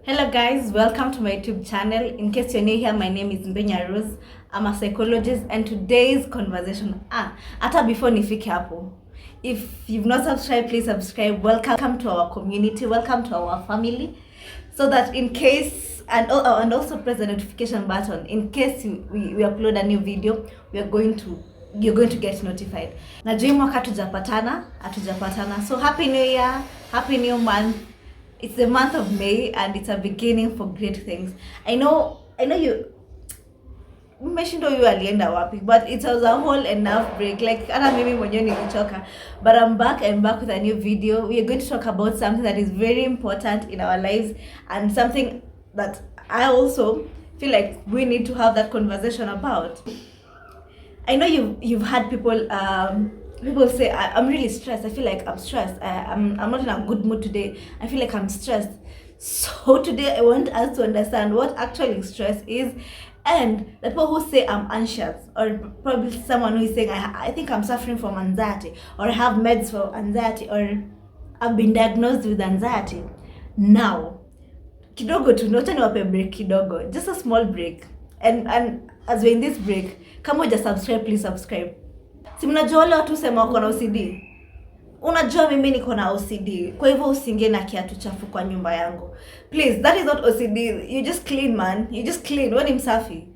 Hello guys, welcome to my YouTube channel. In case you're new here, my name is MBINYA Rose. I'm a psychologist and today's conversation, hata before nifike hapo, if you've not subscribed, please subscribe. Welcome to our community, welcome to our family, so that in case, and also press the notification button in case we upload a new video, you're going to get notified. Najua mwaka hatujapatana, so happy new year, happy new month. It's the month of May and it's a beginning for great things. I know you umeshindo you alienda wapi, but it was a whole enough break. Like hata mimi mwenyewe nilichoka, but I'm back with a new video. We are going to talk about something that is very important in our lives and something that I also feel like we need to have that conversation about. I know you've had people say I'm really stressed. I feel like I'm stressed. I'm not in a good mood today. I feel like I'm stressed. So today I want us to understand what actually stress is, and the people who say I'm anxious, or probably someone who is saying I think I'm suffering from anxiety, or I have meds for anxiety, or I've been diagnosed with anxiety. Now kidogo tu nota niwape break kidogo, just a small break, and as we're in this break, kama uja subscribe, please subscribe. Si mnajua wale watu sema wako na OCD. Unajua mimi niko na OCD. Kwa hivyo usingie na kiatu chafu kwa nyumba yangu. Please, that is not OCD. You just clean, man. You just clean. Wewe ni msafi.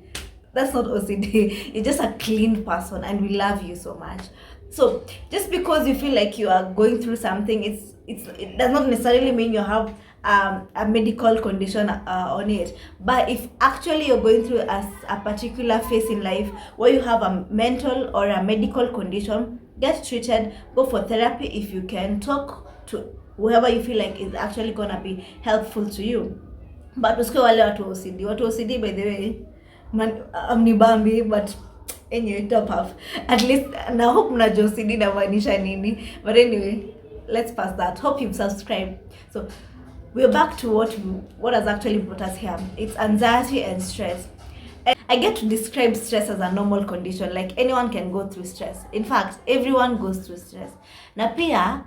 That's not OCD. You're just a clean person and we love you so much. So, just because you feel like you are going through something, it does not necessarily mean you have a medical condition on it. But if actually you're going through a particular phase in life where you have a mental or a medical condition, get treated, go for therapy if you can, talk to whoever you feel like is actually gonna be helpful to you. But usikie wale watu OCD, by the way, man, amnibambi, but anyway, top half. At least, and I hope mnajua OCD na maanisha nini. But anyway, let's pass that. Hope you've subscribed. So we're back to what has actually brought us here. It's anxiety and stress. And I get to describe stress as a normal condition. Like anyone can go through stress. In fact, everyone goes through stress. Na pia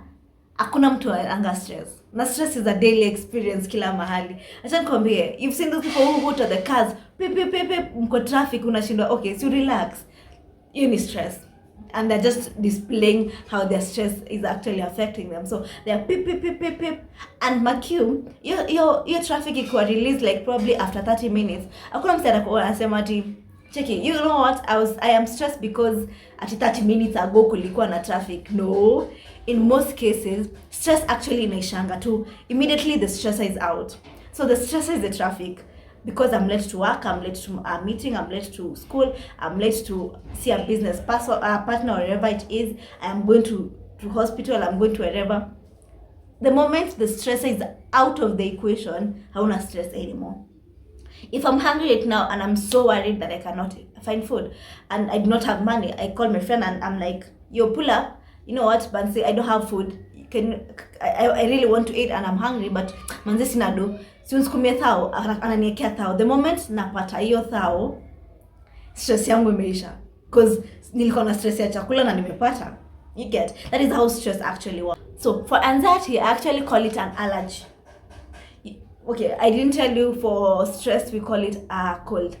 hakuna mtu anga stress. Na stress is a daily experience kila mahali. Acha nikwambie, you've seen those people who go to the cars, mko traffic, unashindwa, okay, so relax. You need stress. And they're just displaying how their stress is actually affecting them. So they're pip, and McQ, your traffic equal release like probably after 30 minutes. Hakuna mtu anasema ati, cheki, you know what, I am stressed because at 30 minutes ago kulikuwa na traffic. No, in most cases, stress actually inaishanga tu. Immediately the stressor is out. So the stressor is the traffic. Because I'm late to work, I'm late to a meeting, I'm late to school, I'm late to see a business partner, wherever it is, I'm going to hospital, I'm going to wherever. The moment the stressor is out of the equation, I won't stress anymore. If I'm hungry right now and I'm so worried that I cannot find food and I do not have money, I call my friend and I'm like, yo, pull up, you know what, Bansi, I don't have food. I really want to eat and I'm hungry, but manze sina do. Siunsukumia thao, ananiekea thao. The moment napata hiyo thao, stress yangu imeisha. Because nilikuwa na stress ya chakula na nimepata. You get? That is how stress actually works. So for anxiety, I actually call it an allergy. Okay, I didn't tell you for stress we call it a cold.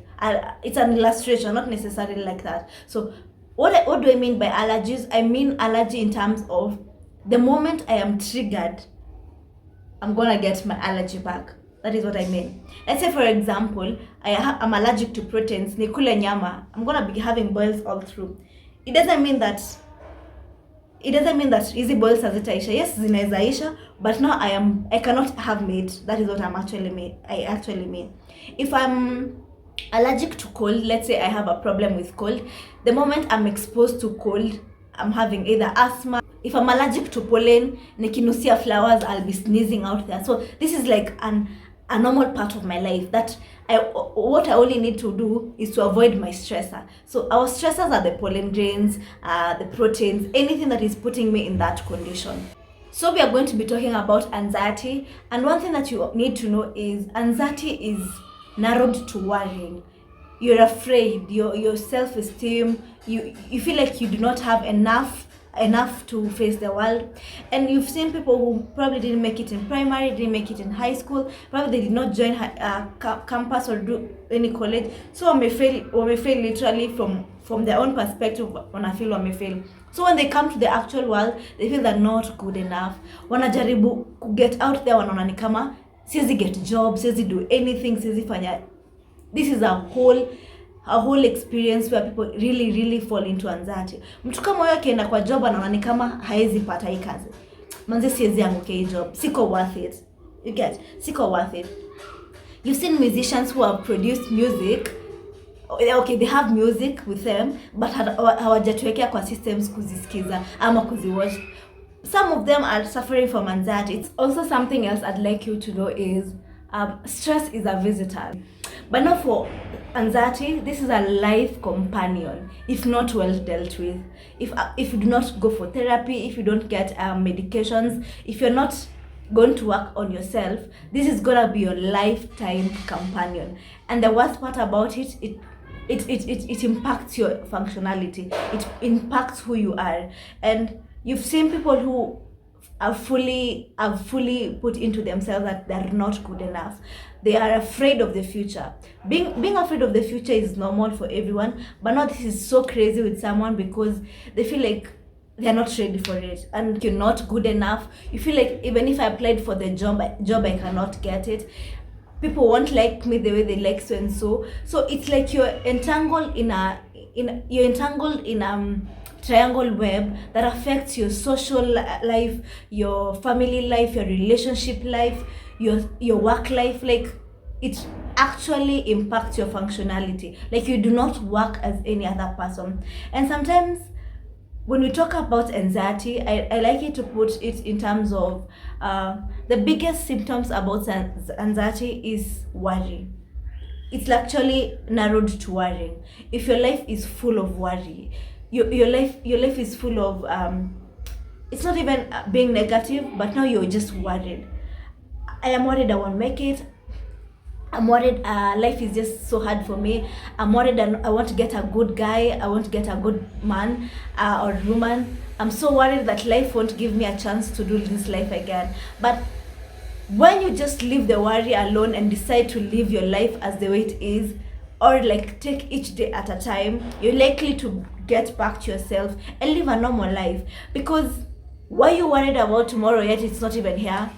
It's an illustration, not necessarily like that. So what do I mean by allergies? I mean allergy in terms of the moment I am triggered, I'm gonna get my allergy back. That is what I mean. Let's say, for example, I'm allergic to proteins. Nikule nyama. I'm gonna be having boils all through. It doesn't mean that easy boils hazitaisha. Yes, zinaisha, but now I cannot have meat. That is what I actually mean. If I'm allergic to cold, let's say I have a problem with cold. The moment I'm exposed to cold, I'm having either asthma. If I'm allergic to pollen, nikinusia flowers, I'll be sneezing out there. So this is like a normal part of my life that what I only need to do is to avoid my stressor. So our stressors are the pollen grains, the proteins, anything that is putting me in that condition. So we are going to be talking about anxiety, and one thing that you need to know is anxiety is narrowed to worrying. You're afraid, your self-esteem, you feel like you do not have enough enough to face the world. And you've seen people who probably didn't make it in primary, didn't make it in high school, probably they did not join campus or do any college, so wamefail literally from their own perspective, wanafeel wamefail. So when they come to the actual world, they feel they're not good enough. Wanajaribu to get out there, wanaona ni kama siwezi get job, siwezi do anything, siwezi fanya. This is a whole experience where people really fall into anxiety. Mtu kama huyo akienda kwa job anaona ni kama haezi pata hii kazi. Manze siwezi anguke hii job. Siko worth it. You get? Siko worth it. You've seen musicians who have produced music. Okay, they have music with them, but hawajatuwekea kwa systems kuzisikiza ama kuziwatch. Some of them are suffering from anxiety. It's also something else I'd like you to know is stress is a visitor. But not for anxiety, this is a life companion if not well dealt with. If you do not go for therapy, if you don't get medications, if you're not going to work on yourself, this is gonna be your lifetime companion. And the worst part about it impacts your functionality. It impacts who you are. And you've seen people who are fully put into themselves that they're not good enough. They are afraid of the future. Being afraid of the future is normal for everyone, but now this is so crazy with someone because they feel like they're not ready for it and you're not good enough. You feel like even if I applied for the job I cannot get it. People won't like me the way they like so and so. So it's like you're entangled in a triangle web that affects your social life, your family life, your relationship life, your work life. Like it actually impacts your functionality. Like you do not work as any other person. And sometimes when we talk about anxiety, I like it to put it in terms of the biggest symptoms about anxiety is worry. It's actually narrowed to worrying. If your life is full of worry, your life is full of it's not even being negative, but now you're just worried. I am worried I won't make it. I'm worried life is just so hard for me. I'm worried I want to get a good guy. I want to get a good man or woman. I'm so worried that life won't give me a chance to do this life again. But when you just leave the worry alone and decide to live your life as the way it is, or like take each day at a time, you're likely to get back to yourself and live a normal life. Because why are you worried about tomorrow yet it's not even here?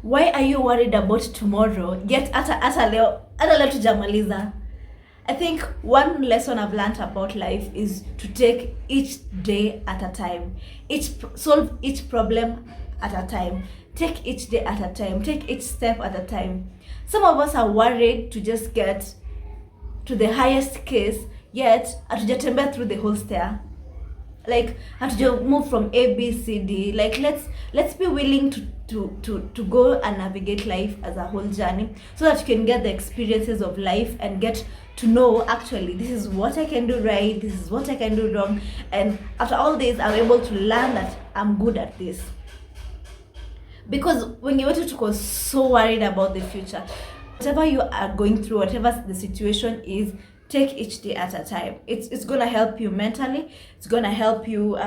Why are you worried about tomorrow yet ata leo tujamaliza? I think one lesson I've learned about life is to take each day at a time. Solve each problem at a time. Take each day at a time. Take each step at a time. Some of us are worried to just get to the highest case, yet hatujatembea through the whole stair. Like hatuja move from A, B, C, D. Like let's be willing to go and navigate life as a whole journey so that you can get the experiences of life and get to know actually this is what I can do right, this is what I can do wrong, and after all this I'm able to learn that I'm good at this. Because when you want to go so worried about the future, whatever you are going through, whatever the situation is, take each day at a time. It's gonna help you mentally, it's gonna help you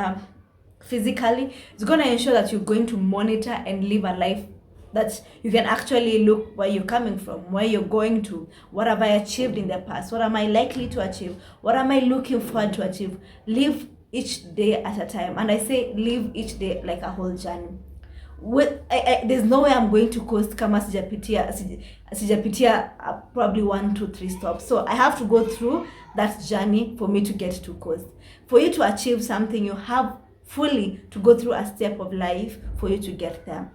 physically, it's gonna ensure that you're going to monitor and live a life that you can actually look where you're coming from, where you're going to, what have I achieved in the past, what am I likely to achieve, what am I looking forward to achieve. Live each day at a time, and I say live each day like a whole journey. There's no way I'm going to coast kama sijapitia probably 1, 2, 3 stops. So I have to go through that journey for me to get to coast. For you to achieve something, you have fully to go through a step of life for you to get there.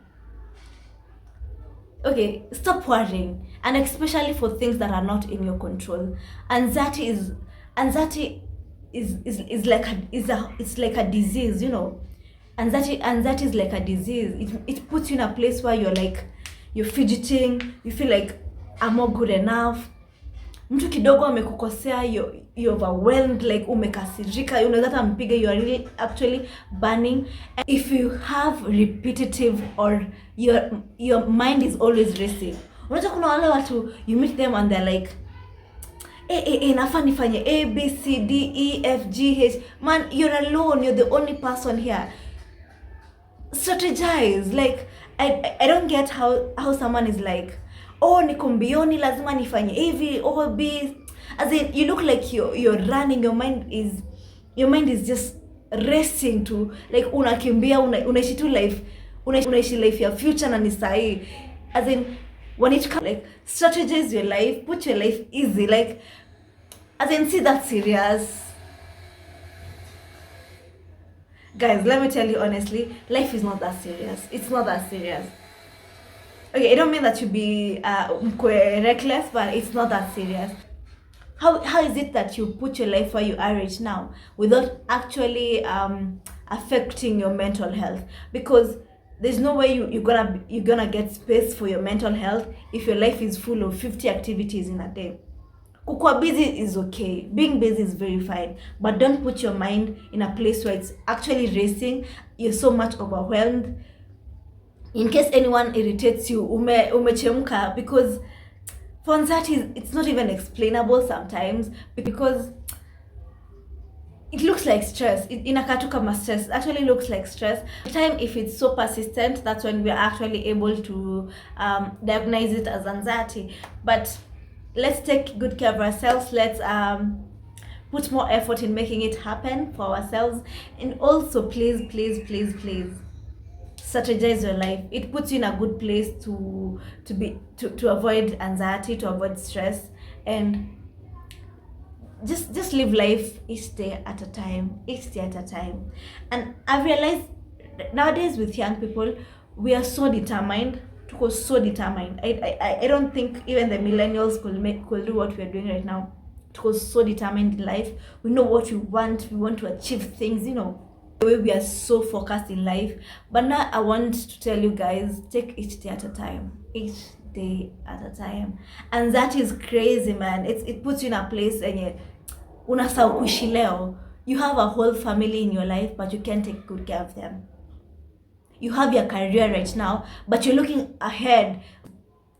Okay, stop worrying, and especially for things that are not in your control. Anxiety is like a disease, you know. Anxiety is like a disease. It puts you in a place where you're fidgeting, you feel like I'm not good enough. Mtu kidogo amekukosea, you're overwhelmed, like umekasirika, unaweza hata mpiga, you are really actually burning. And if you have repetitive or your mind is always racing. Unajua kuna wale watu you meet them and they're like nafaa nifanye A, B, C, D, E, F, G, H. Man, you're alone. You're the only person here. Strategize. Like, I don't get how someone is like, oh, niko mbioni, lazima nifanye hivi, or B. As in, you look like you're running. Your mind is just racing to, like, unakimbia, unaishi tu life, unaishi life ya future na ni sahi. As in, when it comes, like, strategize your life, put your life easy, like, as in, see that serious. Guys, let me tell you honestly, life is not that serious. It's not that serious. Okay, I don't mean that you be reckless, but it's not that serious. How is it that you put your life where you are right now without actually affecting your mental health? Because there's no way you're gonna get space for your mental health if your life is full of 50 activities in a day. Kukua busy is okay. Being busy is very fine. But don't put your mind in a place where it's actually racing. You're so much overwhelmed. In case anyone irritates you, umechemka, because for anxiety, it's not even explainable sometimes, because it looks like stress. Inakaa kama stress. It actually looks like stress. The time, if it's so persistent, that's when we are actually able to diagnose it as anxiety. But let's take good care of ourselves. Let's put more effort in making it happen for ourselves. And also, please strategize your life. It puts you in a good place to avoid anxiety, to avoid stress, and just live life each day at a time. And I've realized nowadays with young people, we are so determined. I don't think even the millennials could do what we are doing right now. Because so determined in life. We know what we want to achieve things, you know. The way we are so focused in life. But now I want to tell you guys, take each day at a time. And that is crazy, man. It puts you in a place and unasahau kuishi leo. You have a whole family in your life, but you can't take good care of them. You have your career right now, but you're looking ahead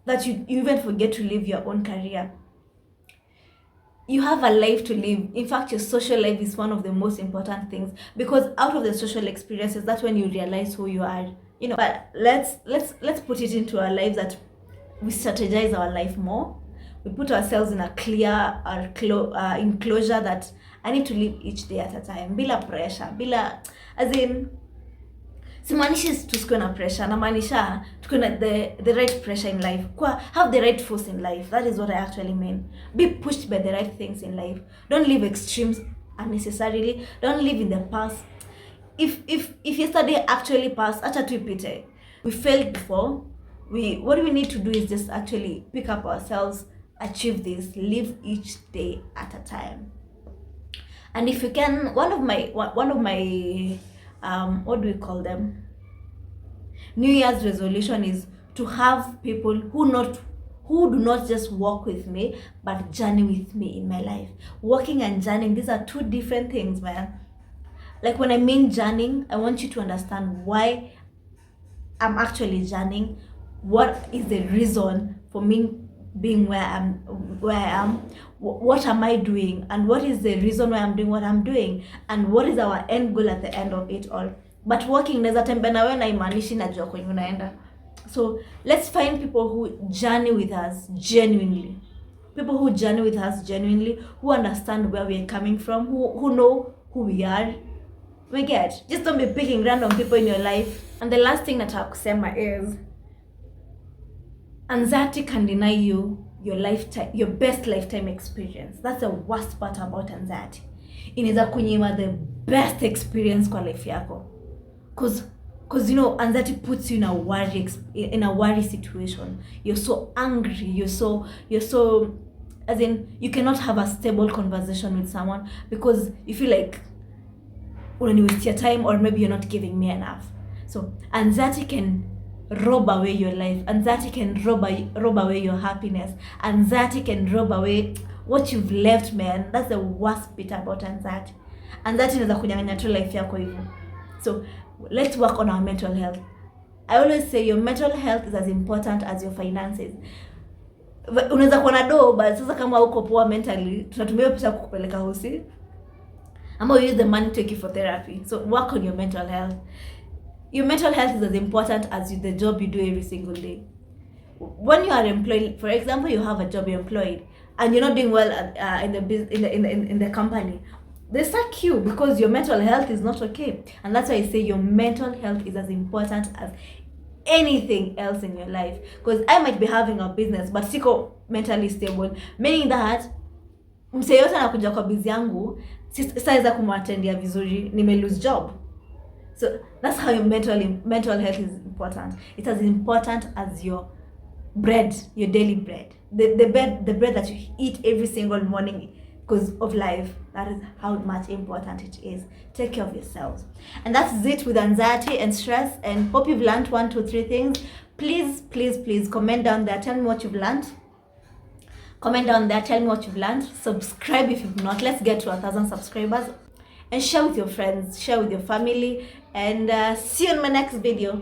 that you even forget to live your own career. You have a life to live. In fact, your social life is one of the most important things, because out of the social experiences, that's when you realize who you are. You know, but let's put it into our lives that we strategize our life more. We put ourselves in a clear enclosure that I need to live each day at a time. Bila pressure, as in, simaanishi tusikue na pressure, namaanisha tukue na the right pressure in life. Have the right force in life. That is what I actually mean. Be pushed by the right things in life. Don't live extremes unnecessarily. Don't live in the past. If yesterday actually passed, acha tuipite. We failed before. What we need to do is just actually pick up ourselves, achieve this, live each day at a time. And if you can, one of my what do we call them? New Year's resolution is to have people who do not just walk with me, but journey with me in my life. Walking and journeying, these are two different things, man. Like, when I mean journeying, I want you to understand why I'm actually journeying. What is the reason for me being where I am? What am I doing? And what is the reason why I'm doing what I'm doing? And what is our end goal at the end of it all? But walking, naweza tembea na wewe na imanishi najua kwenye unaenda. So let's find people who journey with us genuinely. People who journey with us genuinely, who understand where we are coming from, who know who we are. We get. Just don't be picking random people in your life. And the last thing nataka kusema is, anxiety can deny you your best lifetime experience. That's the worst part about anxiety. Inaweza kunyima the best experience kwa life yako. Cause you know, anxiety puts you in a worry situation. You're so angry. You're so as in, you cannot have a stable conversation with someone because you feel like when you waste your time, or maybe you're not giving me enough. So anxiety can rob away your life. Anxiety can rob away your happiness. Anxiety can rob away what you've left, man. That's the worst bit about anxiety. Anxiety inaweza kunyang'anya tu life yako hivyo. So let's work on our mental health. I always say your mental health is as important as your finances. Unaweza kuwa na do, but sasa kama uko poor mentally, tunatumia pesa kukupeleka hosi, ama we use the money to take you for therapy. So work on your mental health. Your mental health is as important as the job you do every single day. When you are employed, for example, you have a job, you're employed, and you're not doing well in the company, they sack you because your mental health is not okay. And that's why I say your mental health is as important as anything else in your life. Because I might be having a business but siko mentally stable, meaning that mse yote anakuja kwa busy yangu, sitaweza kumwatendia vizuri, nime lose job. So that's how your mental health is important. It's as important as your bread, your daily bread, the bread that you eat every single morning because of life. That is how much important it is. Take care of yourselves. And that's it with anxiety and stress. And hope you've learned 1, 2, 3 things. Please comment down there. Tell me what you've learned. Comment down there. Tell me what you've learned. Subscribe if you've not. Let's get to 1,000 subscribers. And share with your friends. Share with your family. And see you in my next video.